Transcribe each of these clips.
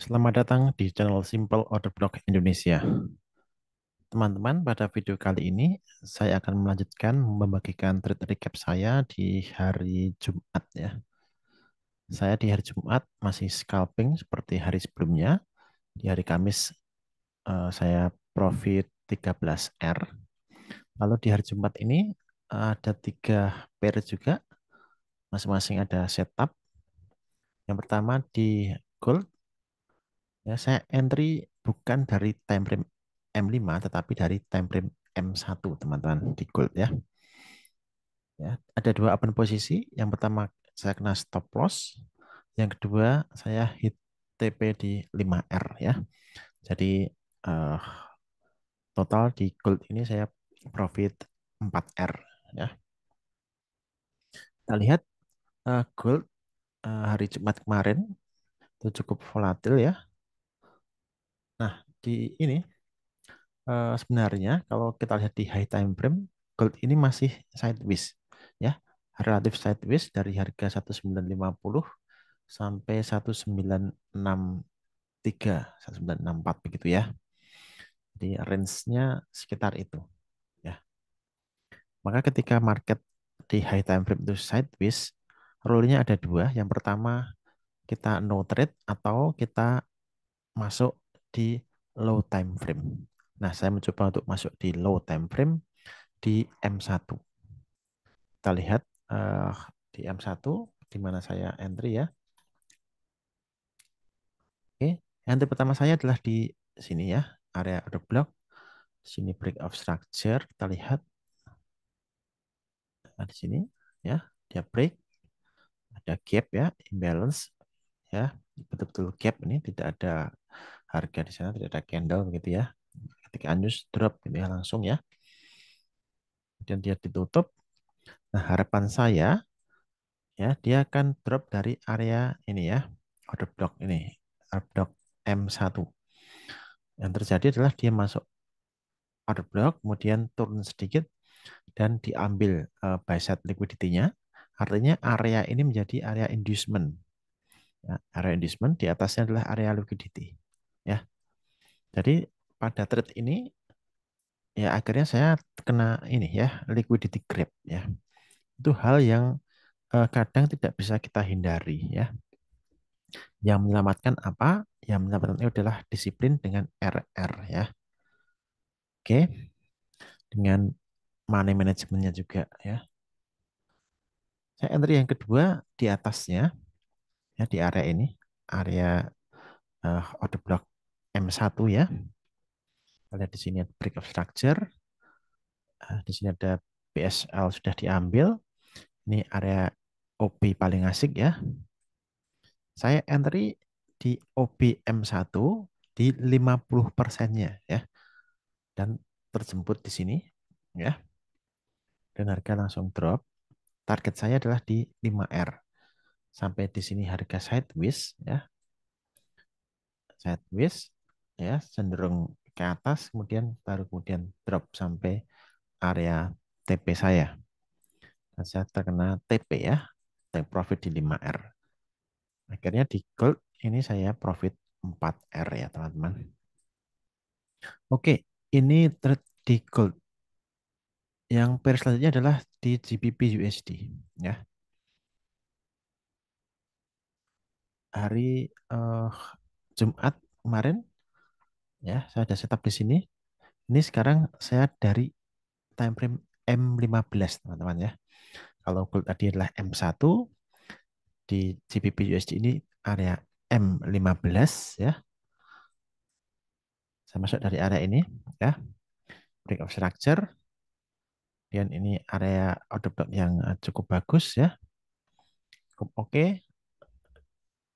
Selamat datang di channel Simple Order Block Indonesia. Teman-teman, pada video kali ini saya akan melanjutkan membagikan trade recap saya di hari Jumat ya. Saya di hari Jumat masih scalping seperti hari sebelumnya. Di hari Kamis saya profit 13R. Lalu di hari Jumat ini ada 3 pair juga, masing-masing ada setup. Yang pertama di gold. Ya, saya entry bukan dari time frame M5 tetapi dari time frame M1 teman-teman di gold ya. Ya, ada 2 open posisi. Yang pertama saya kena stop loss, yang kedua saya hit TP di 5R ya. Jadi eh, total di gold ini saya profit 4R ya. Kita lihat gold hari Jumat kemarin itu cukup volatil ya. Nah, di ini sebenarnya kalau kita lihat di high time frame, gold ini masih sideways ya, relatif sideways dari harga 1950 sampai 1963, 1964 begitu ya. Jadi range-nya sekitar itu ya. Maka ketika market di high time frame itu sideways, rule-nya ada 2. Yang pertama kita no trade atau kita masuk di low time frame. Nah, saya mencoba untuk masuk di low time frame di M1. Kita lihat eh, di M1 di mana saya entry ya. Oke, entry pertama saya adalah di sini ya, area order block. Di sini break of structure, kita lihat di sini ya, dia break, ada gap ya, imbalance ya, betul-betul gap ini, tidak ada harga di sana, tidak ada candle begitu ya. Ketika unus drop gitu ya langsung ya. Kemudian dia ditutup. Nah, harapan saya ya dia akan drop dari area ini ya, order block ini, order block M1. Yang terjadi adalah dia masuk order block kemudian turun sedikit dan diambil buy side liquidity-nya, artinya area ini menjadi area inducement ya, area inducement di atasnya adalah area liquidity ya. Jadi pada trade ini ya akhirnya saya kena ini ya, liquidity grab ya. Itu hal yang kadang tidak bisa kita hindari ya. Yang menyelamatkan apa? Yang menyelamatkan itu adalah disiplin dengan RR ya. Oke, dengan money manajemennya juga ya. Saya entry yang kedua di atasnya ya, di area ini, area order block M1 ya. Kita lihat di sini ada break of structure. Di sini ada BSL sudah diambil. Ini area OB paling asik ya. Saya entry di OB M1 di 50%-nya ya. Dan terjemput di sini ya. Dan harga langsung drop. Target saya adalah di 5R. Sampai di sini harga sideways ya. Sideways ya, cenderung ke atas kemudian baru kemudian drop sampai area TP saya. Dan saya terkena TP ya. Take profit di 5R. Akhirnya di gold ini saya profit 4R ya, teman-teman. Oke, ini trade di gold. Yang pair selanjutnya adalah di GBP USD ya. Hari eh, Jumat kemarin ya, saya ada setup di sini. Ini sekarang saya dari time frame M15 teman-teman ya. Kalau gold tadi adalah M1, di GBP USD ini area M15 ya. Saya masuk dari area ini ya, break of structure. Dan ini area order block yang cukup bagus ya, cukup oke.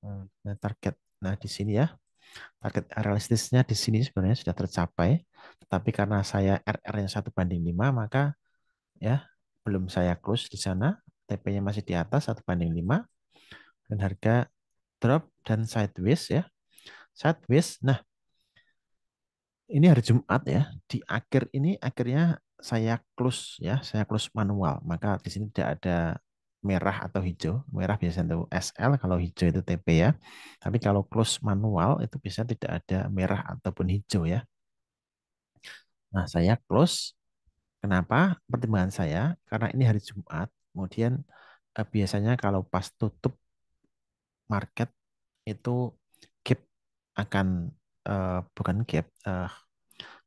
Nah, target, nah di sini ya, target realistisnya di sini sebenarnya sudah tercapai, tetapi karena saya RR-nya 1:5, maka ya belum saya close di sana. TP-nya masih di atas 1:5 dan harga drop dan sideways ya, sideways. Nah, ini hari Jumat ya, di akhir ini akhirnya saya close ya, saya close manual, maka di sini tidak ada merah atau hijau. Merah biasanya itu SL, kalau hijau itu TP ya. Tapi kalau close manual itu bisa tidak ada merah ataupun hijau ya. Nah, saya close. Kenapa? Pertimbangan saya karena ini hari Jumat. Kemudian biasanya kalau pas tutup market itu gap akan bukan gap,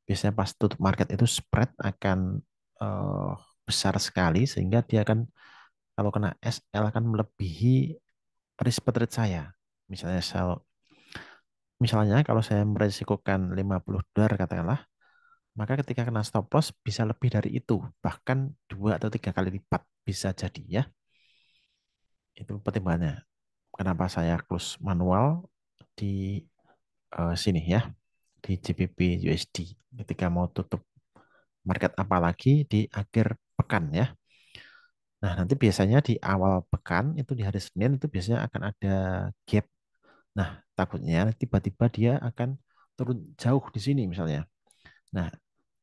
biasanya pas tutup market itu spread akan eh, besar sekali sehingga dia akan kalau kena SL akan melebihi risk rate saya. Misalnya misalnya kalau saya meresikokan $50 katakanlah, maka ketika kena stop loss bisa lebih dari itu, bahkan 2 atau 3 kali lipat bisa jadi ya. Itu pertimbangannya. Kenapa saya close manual di sini ya, di GBP USD ketika mau tutup market, apalagi di akhir pekan ya. Nah, nanti biasanya di awal pekan itu di hari Senin itu biasanya akan ada gap. Nah, takutnya tiba-tiba dia akan turun jauh di sini misalnya. Nah,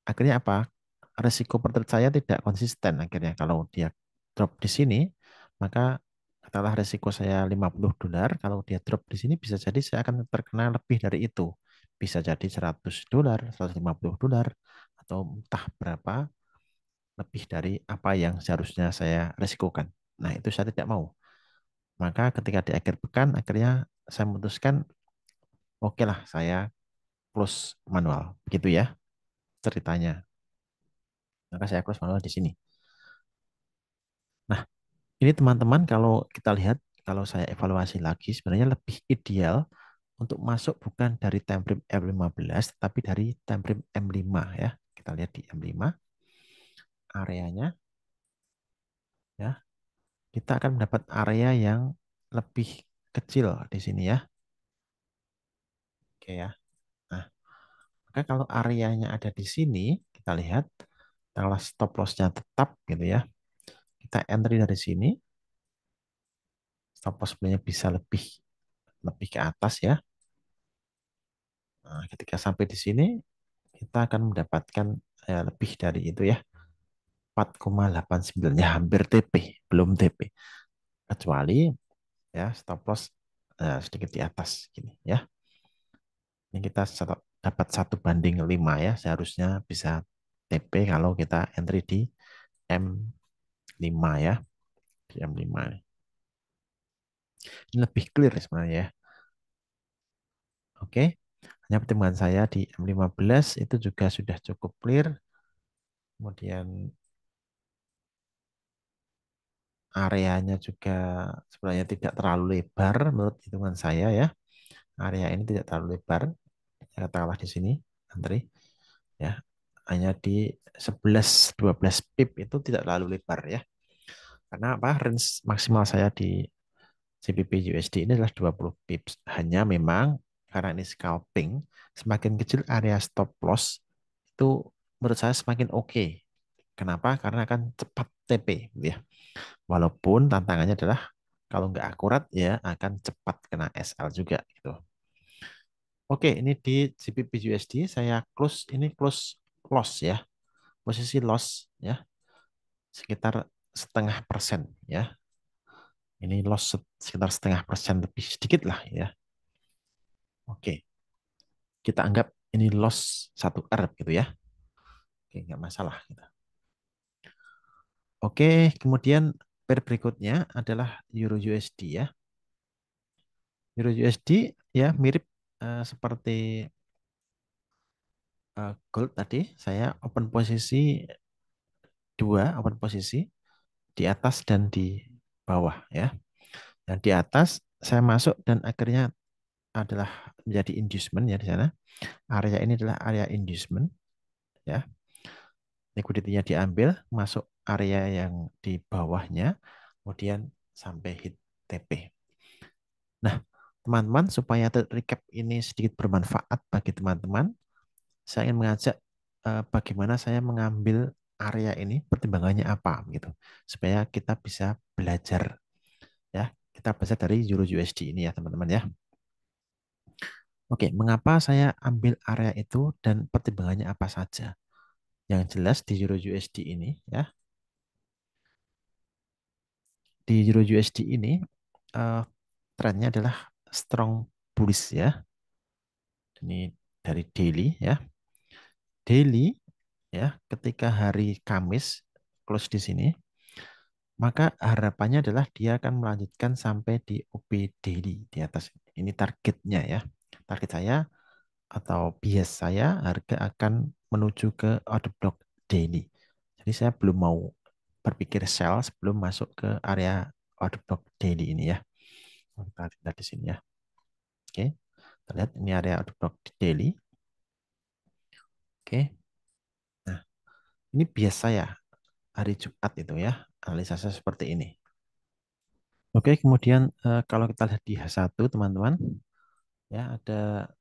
akhirnya apa? Resiko saya tidak konsisten akhirnya. Kalau dia drop di sini, maka katakanlah resiko saya $50. Kalau dia drop di sini bisa jadi saya akan terkena lebih dari itu. Bisa jadi $100, $150, atau entah berapa lebih dari apa yang seharusnya saya resikokan. Nah, itu saya tidak mau. Maka ketika di akhir pekan, akhirnya saya memutuskan, oke lah, saya close manual. Begitu ya ceritanya. Maka saya close manual di sini. Nah, ini teman-teman kalau kita lihat, kalau saya evaluasi lagi, sebenarnya lebih ideal untuk masuk bukan dari time frame M15, tapi dari time frame M5 ya. Kita lihat di M5, areanya ya. Kita akan mendapat area yang lebih kecil di sini ya. Oke ya. Nah, maka kalau areanya ada di sini, kita lihat, kalau stop loss-nya tetap gitu ya. Kita entry dari sini, stop loss sebenarnya bisa lebih lebih ke atas ya. Nah, ketika sampai di sini, kita akan mendapatkan lebih dari itu ya. 4,89 ya, hampir TP, belum TP. Kecuali ya stop loss sedikit di atas gini ya. Ini kita dapat 1/5 ya, seharusnya bisa TP kalau kita entry di M5 ya, di M5. Ini lebih clear sebenarnya ya. Oke. Hanya pertimbangan saya di M15 itu juga sudah cukup clear. Kemudian areanya juga sebenarnya tidak terlalu lebar menurut hitungan saya ya. Area ini tidak terlalu lebar. Katakanlah di sini, antri ya. Hanya di 11-12 pip itu tidak terlalu lebar ya. Karena apa? Range maksimal saya di CPP USD ini adalah 20 pips. Hanya memang karena ini scalping, semakin kecil area stop loss itu menurut saya semakin oke. Kenapa? Karena akan cepat TP gitu ya. Walaupun tantangannya adalah kalau nggak akurat ya akan cepat kena SL juga gitu. Oke, ini di GBP USD saya close, ini close loss ya. Posisi loss ya sekitar 0,5% ya. Ini loss sekitar 0,5% lebih sedikit lah ya. Oke, kita anggap ini loss 1 R gitu ya. Oke, nggak masalah gitu. Oke, kemudian pair berikutnya adalah Euro USD ya. Euro USD ya mirip seperti gold tadi. Saya open posisi dua, open posisi di atas dan di bawah ya. Dan di atas saya masuk dan akhirnya adalah menjadi inducement ya di sana. Area ini adalah area inducement ya. Liquidity-nya diambil, masuk area yang di bawahnya, kemudian sampai hit TP. Nah, teman-teman, supaya recap ini sedikit bermanfaat bagi teman-teman, saya ingin mengajak bagaimana saya mengambil area ini, pertimbangannya apa gitu, supaya kita bisa belajar ya. Kita belajar dari Euro USD ini ya, teman-teman ya. Oke, mengapa saya ambil area itu dan pertimbangannya apa saja? Yang jelas di Euro USD ini ya, di Euro USD ini eh, trennya adalah strong bullish ya. Ini dari daily ya. Daily ya, ketika hari Kamis close di sini, maka harapannya adalah dia akan melanjutkan sampai di OP daily di atas. Ini targetnya ya. Target saya atau bias saya harga akan menuju ke order block daily. Jadi saya belum mau berpikir sell sebelum masuk ke area order block daily ini ya. Kita lihat di sini ya. Oke, kita lihat ini area order block daily. Oke, nah ini bias saya hari Jumat itu ya. Analisa saya seperti ini. Oke, kemudian kalau kita lihat di H1 teman-teman, ya ada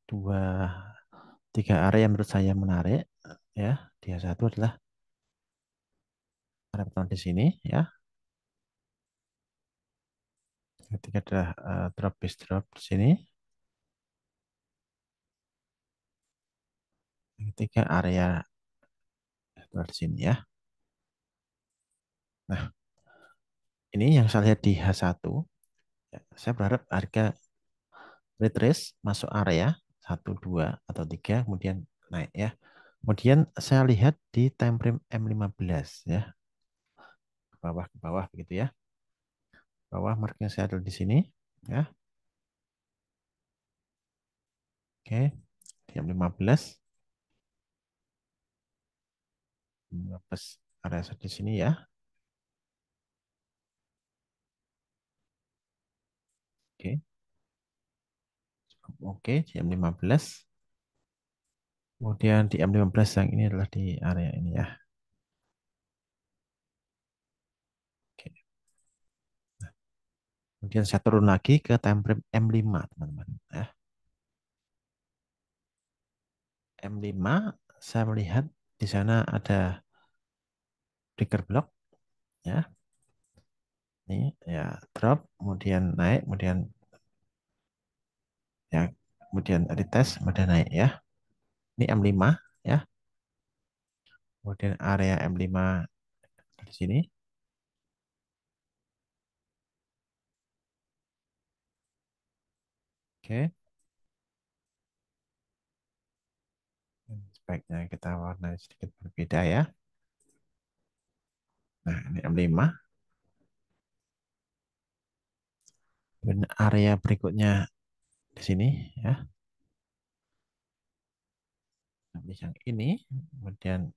dua tiga area yang menurut saya menarik ya. Di H1 adalah area pertama di sini ya. Ketiga adalah drop base drop di sini. Yang ketiga area di sini ya. Nah, ini yang saya lihat di H1. Ya, saya berharap harga retrace masuk area 1, 2, atau 3, kemudian naik ya. Kemudian saya lihat di time frame M15 ya. Ke bawah begitu ya. Bawah marknya saya ada di sini ya. Oke, di M15. 15 area di sini ya. Oke. Oke, di M15. Kemudian di M15 yang ini adalah di area ini ya. Oke. Kemudian saya turun lagi ke time frame M5, teman-teman. Ya. M5, saya melihat di sana ada trigger block, ya. Ini ya drop, kemudian naik, kemudian ya, kemudian retest, kemudian naik ya. Ini M5, ya. Kemudian area M5 di sini. Oke. Sebaiknya kita warna sedikit berbeda ya. Nah, ini M5. Dan area berikutnya di sini ya. Habis yang ini, kemudian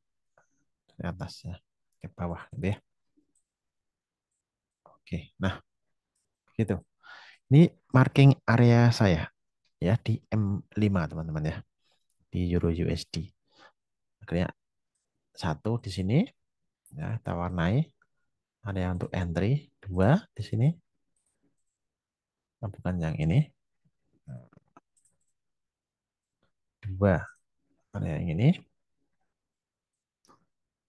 ke atas ya, ke bawah gitu ya. Oke, nah gitu. Ini marking area saya ya di M5 teman-teman ya, di Euro USD. Akhirnya satu di sini ya, kita warnai area untuk entry, dua di sini, bukan yang ini, dua area yang ini,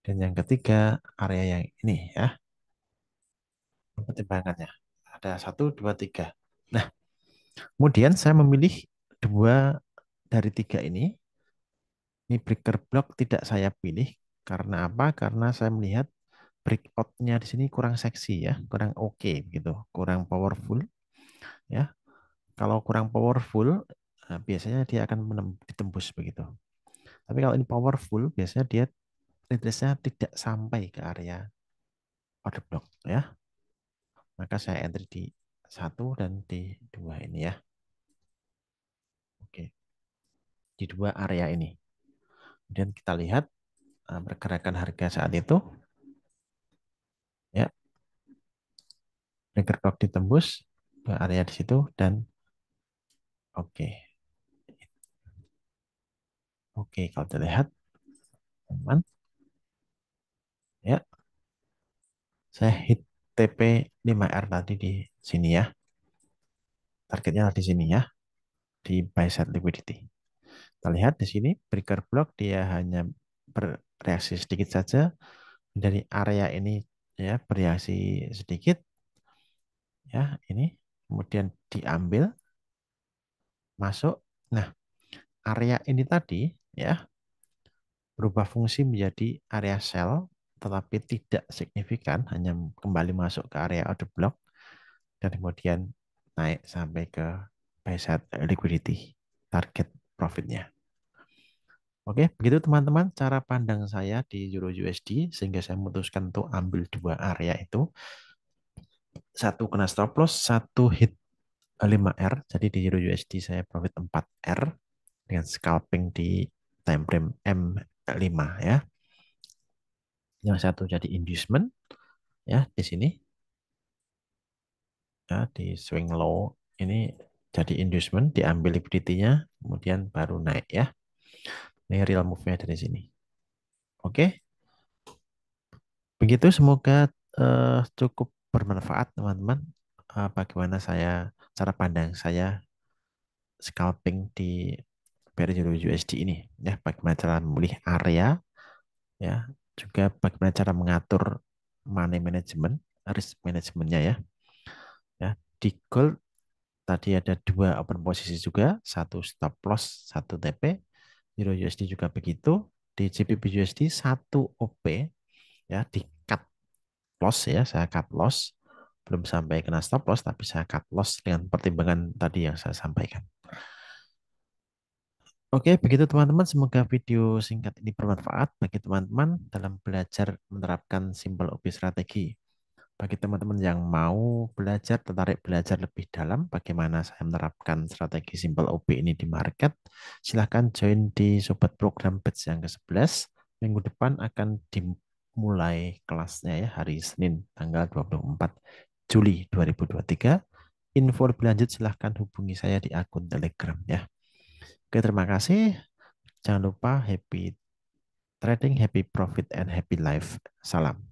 dan yang ketiga area yang ini ya. Pertimbangannya ada satu, dua, tiga. Nah, kemudian saya memilih dua dari tiga ini. Ini breaker block tidak saya pilih karena apa? Karena saya melihat breakoutnya di sini kurang seksi ya, kurang oke gitu, kurang powerful ya. Kalau kurang powerful, biasanya dia akan ditembus begitu. Tapi kalau ini powerful, biasanya dia retrace-nya tidak sampai ke area order block ya. Maka saya entry di satu dan di dua ini ya. Oke, di dua area ini. Kemudian kita lihat pergerakan harga saat itu ya, breaker block ditembus ke area di situ dan oke. Oke, kalau dilihat teman, ya, saya hit TP 5R tadi di sini ya. Targetnya di sini ya, di buy side liquidity. Kita lihat di sini breaker block dia hanya bereaksi sedikit saja dari area ini ya, bereaksi sedikit ya, ini kemudian diambil masuk. Nah, area ini tadi ya berubah fungsi menjadi area sell tetapi tidak signifikan, hanya kembali masuk ke area order block dan kemudian naik sampai ke buy side liquidity, target profitnya. Oke, begitu teman-teman cara pandang saya di Euro USD sehingga saya memutuskan untuk ambil dua area itu. Satu kena stop loss, satu hit 5R. Jadi di Euro USD saya profit 4R dengan scalping di time frame M5 ya. Yang satu jadi inducement ya di sini ya di swing low ini jadi inducement, diambil liquidity-nya kemudian baru naik ya. Ini real move-nya dari sini. Oke, begitu semoga cukup bermanfaat teman-teman. Bagaimana saya cara pandang saya scalping di periode USD ini ya, bagaimana cara memilih area ya, juga bagaimana cara mengatur money management, risk manajemennya ya. Ya, di gold tadi ada dua open posisi juga, satu stop loss, satu TP. Euro USD juga begitu. Di GBP USD satu OP ya, di cut loss ya, saya cut loss. Belum sampai kena stop loss, tapi saya cut loss dengan pertimbangan tadi yang saya sampaikan. Oke, begitu teman-teman. Semoga video singkat ini bermanfaat bagi teman-teman dalam belajar menerapkan simple OP strategi. Bagi teman-teman yang mau belajar, tertarik belajar lebih dalam bagaimana saya menerapkan strategi simple OP ini di market, silahkan join di Sobat Program Batch yang ke-11. Minggu depan akan dimulai kelasnya ya, hari Senin tanggal 24 Juli 2023. Info lebih lanjut silahkan hubungi saya di akun Telegram ya. Oke, terima kasih. Jangan lupa happy trading, happy profit, and happy life. Salam.